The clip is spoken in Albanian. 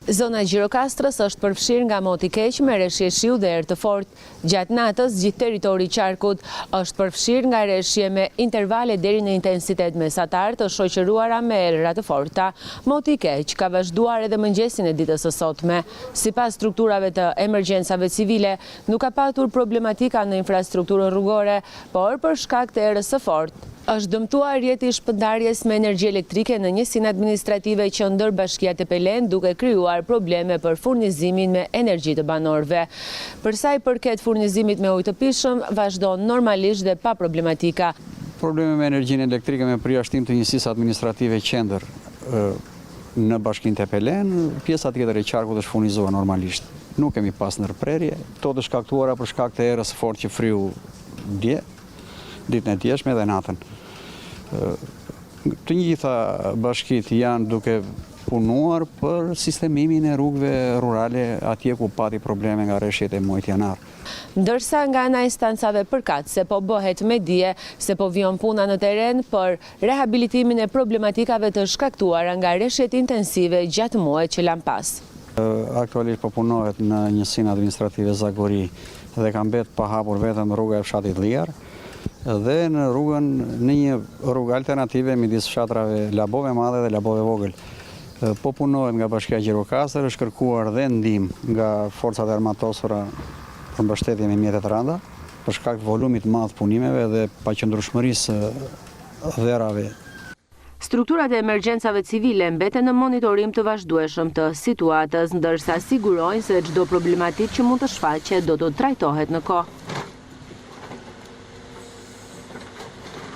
Zona Gjirokastrës është përfshirë nga moti keq me rreshje shiu dhe erë të fortë. Gjatë natës, gjithë territori i qarkut është përfshirë nga rreshje me intervale deri në intensitet mesatar të shoqëruara me erëra të forta. Moti keq ka vazhduar edhe mëngjesin e ditës së sotme. Sipas strukturave të emergjencave civile, nuk ka patur problematika në infrastrukturën rrugore, por për shkak të erës së fortë është dëmtuar rrjeti i shpërndarjes me energji elektrike në njësinë administrative që ndër Bashkia Tepelen, duke krijuar probleme për furnizimin me energji të banorëve. Për sa i përket furnizimit me ujë të pishëm, vazhdon normalisht dhe pa problematika. Probleme me energjinë elektrike me përjashtim të njësisë administrative qendër në Bashkinë Tepelen, pjesa tjetër e qarkut është furnizuar normalisht. Nuk kemi pas ndërprerje, to të shkaktuara për shkak të erës fortë që friu ditën e djeshme dhe natën. Të gjitha bashkitë janë duke punuar për sistemimin e rrugëve rurale atje ku pati probleme nga rreshjet e muajit janar. Ndërsa nga ana e instancave përkatëse po bëhet me dije se po vjen puna në terren për rehabilitimin e problematikave të shkaktuara nga rreshjet intensive gjatë muajit që lan pas. Aktualisht po punohet në njësinë administrative Zagori dhe ka mbetur pa hapur vetëm rruga e fshatit Lliar, dhe në rrugën në një rrugë alternative midis fshatrave Labove Madhe dhe Labove Vogël. Po punohet nga Bashkia Gjirokastër, është kërkuar dhe ndihmë nga forcat e armatosura për mbështetje me mjete të rënda, për shkak të volumit të madh punimeve dhe paqëndrueshmërisë dherave. Strukturat e emergjencave civile mbeten në monitorim të vazhdueshëm të situatës, ndërsa sigurojnë se çdo problematikë që mund të shfaqet do të trajtohet në kohë.